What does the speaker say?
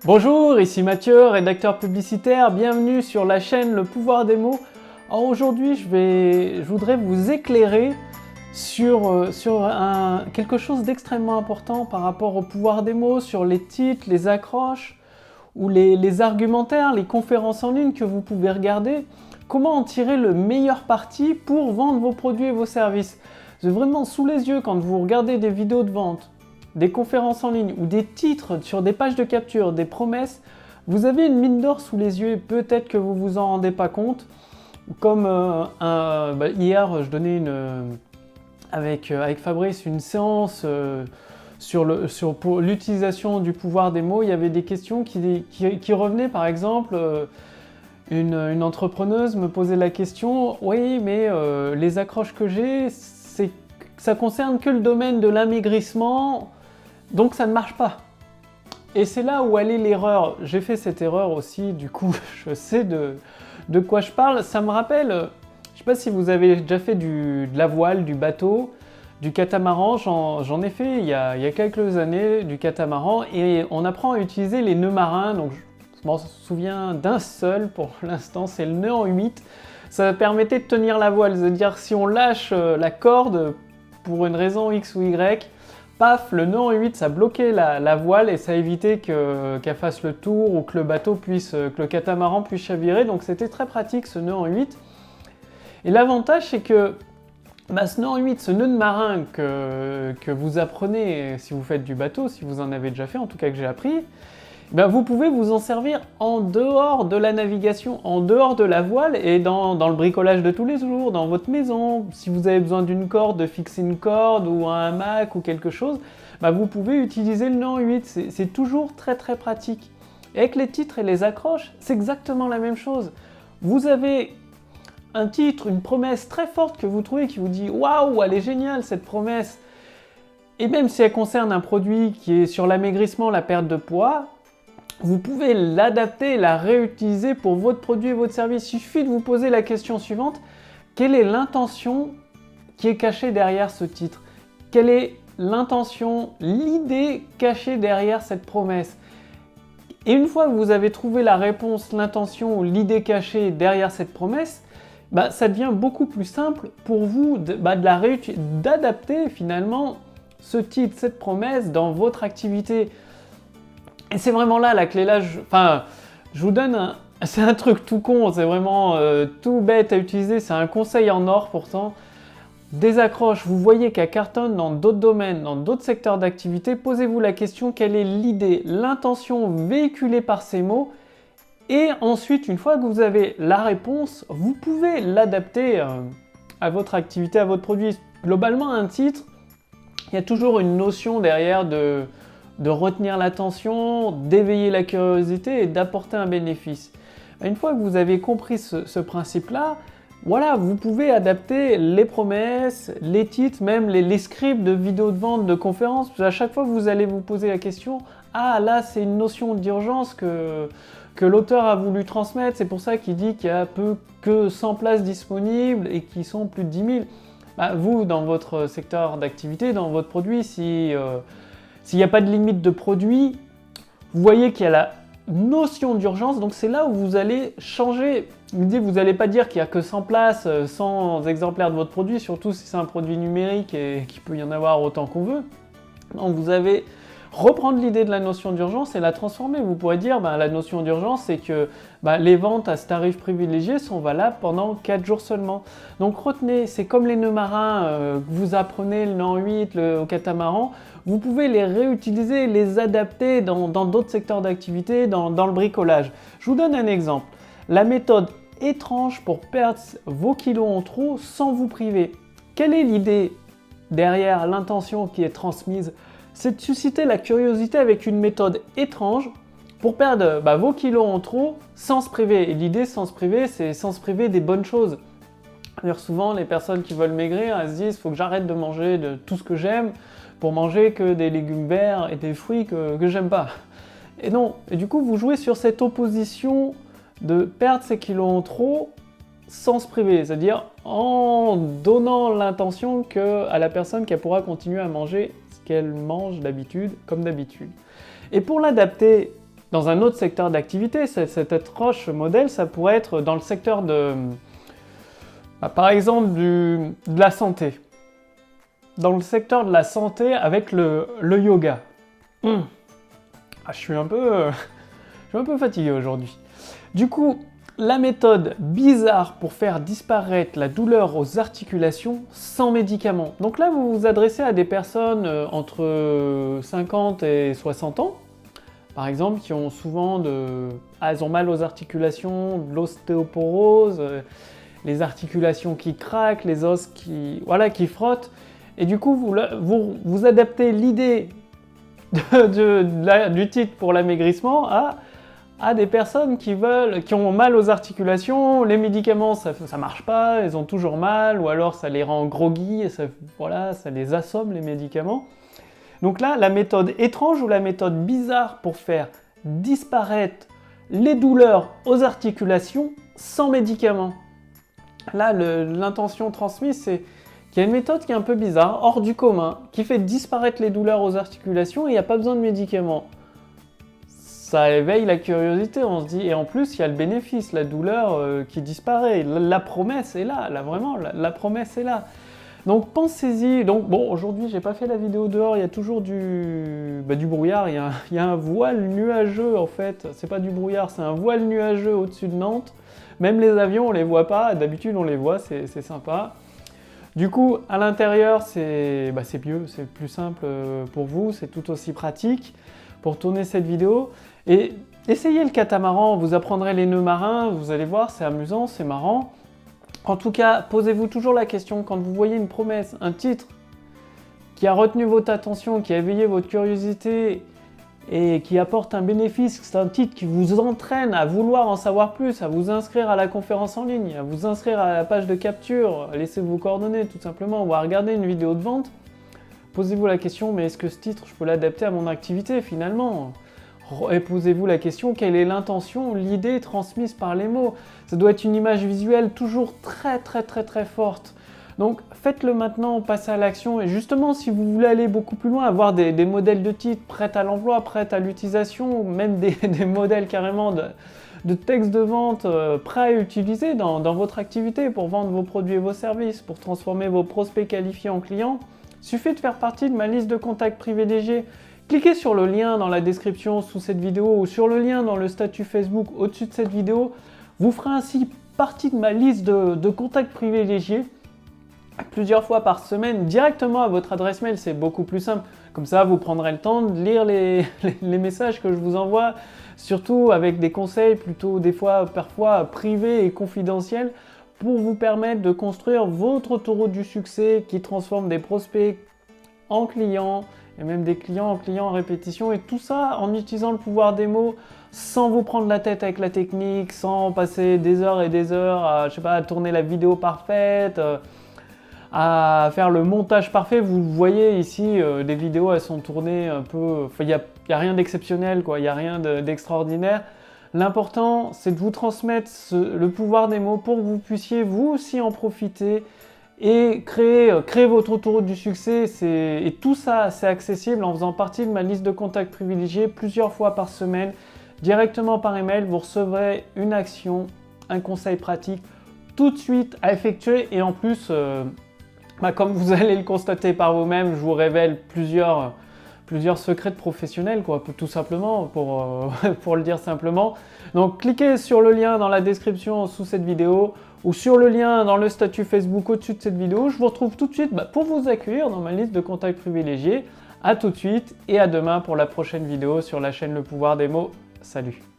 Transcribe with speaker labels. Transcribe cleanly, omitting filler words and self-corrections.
Speaker 1: Bonjour, ici Mathieu, rédacteur publicitaire, bienvenue sur la chaîne Le Pouvoir des mots. Alors aujourd'hui, je voudrais vous éclairer sur quelque chose d'extrêmement important par rapport au pouvoir des mots, sur les titres, les accroches ou les argumentaires, les conférences en ligne que vous pouvez regarder. Comment en tirer le meilleur parti pour vendre vos produits et vos services. C'est vraiment sous les yeux quand vous regardez des vidéos de vente, des conférences en ligne ou des titres sur des pages de capture, des promesses, vous avez une mine d'or sous les yeux et peut-être que vous vous en rendez pas compte. Comme hier, je donnais avec Fabrice une séance pour l'utilisation du pouvoir des mots. Il y avait des questions qui revenaient, par exemple, une entrepreneuse me posait la question, oui, mais les accroches que j'ai, ça concerne que le domaine de l'amaigrissement. Donc ça ne marche pas. Et c'est là où allait l'erreur. J'ai fait cette erreur aussi, du coup je sais de quoi je parle. Ça me rappelle, je ne sais pas si vous avez déjà fait de la voile, du bateau, du catamaran. J'en ai fait il y a quelques années, du catamaran, et on apprend à utiliser les nœuds marins. Donc je m'en souviens d'un seul pour l'instant, c'est le nœud en 8. Ça permettait de tenir la voile, c'est-à-dire si on lâche la corde pour une raison X ou Y, paf, le nœud en 8, ça bloquait la voile et ça évitait qu'elle fasse le tour ou que le catamaran puisse chavirer. Donc c'était très pratique ce nœud en 8. Et l'avantage, c'est que ce nœud en 8, ce nœud de marin que vous apprenez si vous faites du bateau, si vous en avez déjà fait, en tout cas que j'ai appris, vous pouvez vous en servir en dehors de la navigation, en dehors de la voile et dans le bricolage de tous les jours, dans votre maison. Si vous avez besoin d'une corde, de fixer une corde ou un hamac ou quelque chose, vous pouvez utiliser le nœud en 8. C'est toujours très très pratique. Et avec les titres et les accroches, c'est exactement la même chose. Vous avez un titre, une promesse très forte que vous trouvez, qui vous dit « Waouh, elle est géniale cette promesse !» Et même si elle concerne un produit qui est sur l'amaigrissement, la perte de poids, vous pouvez l'adapter et la réutiliser pour votre produit et votre service. Il suffit de vous poser la question suivante. Quelle est l'intention qui est cachée derrière ce titre? Quelle est l'intention, l'idée cachée derrière cette promesse? Et une fois que vous avez trouvé la réponse, l'intention ou l'idée cachée derrière cette promesse, ça devient beaucoup plus simple pour vous d'adapter finalement ce titre, cette promesse dans votre activité. Et c'est vraiment là la clé. Je vous donne c'est un truc tout con, c'est vraiment tout bête à utiliser, c'est un conseil en or pourtant. Des accroches, vous voyez qu'elles cartonnent dans d'autres domaines, dans d'autres secteurs d'activité, posez-vous la question, quelle est l'idée, l'intention véhiculée par ces mots? Et ensuite, une fois que vous avez la réponse, vous pouvez l'adapter à votre activité, à votre produit. Globalement, un titre, il y a toujours une notion derrière de retenir l'attention, d'éveiller la curiosité et d'apporter un bénéfice. Une fois que vous avez compris ce principe-là, voilà, vous pouvez adapter les promesses, les titres, même les scripts de vidéos de vente, de conférences. À chaque fois que vous allez vous poser la question, ah là c'est une notion d'urgence que l'auteur a voulu transmettre, c'est pour ça qu'il dit qu'il y a peu que 100 places disponibles et qui sont plus de 10 000. Vous, dans votre secteur d'activité, dans votre produit, s'il n'y a pas de limite de produit, vous voyez qu'il y a la notion d'urgence, donc c'est là où vous allez changer. Vous n'allez pas dire qu'il n'y a que 100 places, 100 exemplaires de votre produit, surtout si c'est un produit numérique et qu'il peut y en avoir autant qu'on veut. Donc vous allez reprendre l'idée de la notion d'urgence et la transformer. Vous pourrez dire, la notion d'urgence, c'est que les ventes à ce tarif privilégié sont valables pendant 4 jours seulement. Donc retenez, c'est comme les nœuds marins que vous apprenez, le nœud en 8, au catamaran, vous pouvez les réutiliser, les adapter dans d'autres secteurs d'activité, dans le bricolage. Je vous donne un exemple. La méthode étrange pour perdre vos kilos en trop sans vous priver. Quelle est l'idée derrière l'intention qui est transmise? C'est de susciter la curiosité avec une méthode étrange pour perdre vos kilos en trop sans se priver. Et l'idée sans se priver, c'est sans se priver des bonnes choses. D'ailleurs, souvent, les personnes qui veulent maigrir, elles se disent « il faut que j'arrête de manger de tout ce que j'aime pour manger que des légumes verts et des fruits que j'aime pas ». Et non, et du coup, vous jouez sur cette opposition de perdre ses kilos en trop sans se priver, c'est-à-dire en donnant l'intention à la personne qu'elle pourra continuer à manger ce qu'elle mange d'habitude, comme d'habitude. Et pour l'adapter dans un autre secteur d'activité. Cette approche modèle, ça pourrait être dans le secteur par exemple, de la santé. Dans le secteur de la santé avec le yoga. Je suis un peu fatigué aujourd'hui. Du coup, la méthode bizarre pour faire disparaître la douleur aux articulations sans médicaments. Donc là, vous vous adressez à des personnes entre 50 et 60 ans, par exemple, qui ont souvent elles ont mal aux articulations, de l'ostéoporose, les articulations qui craquent, les os qui frottent. Et du coup, vous adaptez l'idée du titre pour l'amaigrissement à des personnes qui ont mal aux articulations, les médicaments ça marche pas, elles ont toujours mal, ou alors ça les rend groggy, et ça les assomme les médicaments. Donc là, la méthode étrange ou la méthode bizarre pour faire disparaître les douleurs aux articulations sans médicaments. Là, l'intention transmise, c'est qu'il y a une méthode qui est un peu bizarre, hors du commun, qui fait disparaître les douleurs aux articulations et il n'y a pas besoin de médicaments. Ça éveille la curiosité, on se dit, et en plus, il y a le bénéfice, la douleur qui disparaît. La promesse est là, vraiment, la promesse est là. Donc pensez-y. Donc bon, aujourd'hui, j'ai pas fait la vidéo dehors, il y a toujours du brouillard, il y a un voile nuageux en fait. C'est pas du brouillard, c'est un voile nuageux au-dessus de Nantes. Même les avions, on les voit pas, d'habitude on les voit, c'est sympa. Du coup, à l'intérieur, c'est mieux, c'est plus simple pour vous, c'est tout aussi pratique pour tourner cette vidéo. Et essayez le catamaran, vous apprendrez les nœuds marins, vous allez voir, c'est amusant, c'est marrant. En tout cas, posez-vous toujours la question, quand vous voyez une promesse, un titre qui a retenu votre attention, qui a éveillé votre curiosité et qui apporte un bénéfice, c'est un titre qui vous entraîne à vouloir en savoir plus, à vous inscrire à la conférence en ligne, à vous inscrire à la page de capture, à laisser vos coordonnées tout simplement, ou à regarder une vidéo de vente, posez-vous la question, mais est-ce que ce titre, je peux l'adapter à mon activité finalement ? Et posez-vous la question, quelle est l'intention, l'idée transmise par les mots? Ça doit être une image visuelle toujours très forte. Donc faites-le maintenant, passez à l'action. Et justement, si vous voulez aller beaucoup plus loin, avoir des modèles de titres prêts à l'emploi, prêts à l'utilisation, même des modèles carrément de textes de vente prêts à utiliser dans votre activité pour vendre vos produits et vos services, pour transformer vos prospects qualifiés en clients, suffit de faire partie de ma liste de contacts privilégiés. Cliquez sur le lien dans la description sous cette vidéo ou sur le lien dans le statut Facebook au-dessus de cette vidéo. Vous ferez ainsi partie de ma liste de contacts privilégiés plusieurs fois par semaine directement à votre adresse mail. C'est beaucoup plus simple. Comme ça, vous prendrez le temps de lire les messages que je vous envoie, surtout avec des conseils plutôt parfois privés et confidentiels pour vous permettre de construire votre autoroute du succès qui transforme des prospects en clients et même des clients en clients en répétition, et tout ça en utilisant le pouvoir des mots sans vous prendre la tête avec la technique, sans passer des heures et des heures à tourner la vidéo parfaite, à faire le montage parfait. Vous voyez ici, des vidéos elles sont tournées un peu, il n'y a rien d'exceptionnel, il n'y a rien d'extraordinaire. L'important, c'est de vous transmettre le pouvoir des mots pour que vous puissiez vous aussi en profiter et créer votre autoroute du succès. Et tout ça, c'est accessible en faisant partie de ma liste de contacts privilégiés plusieurs fois par semaine, directement par email. Vous recevrez une action, un conseil pratique tout de suite à effectuer, et en plus, comme vous allez le constater par vous-même, je vous révèle plusieurs secrets de professionnels, tout simplement, pour le dire simplement. Donc cliquez sur le lien dans la description sous cette vidéo ou sur le lien dans le statut Facebook au-dessus de cette vidéo. Je vous retrouve tout de suite pour vous accueillir dans ma liste de contacts privilégiés. A tout de suite et à demain pour la prochaine vidéo sur la chaîne Le Pouvoir des Mots. Salut!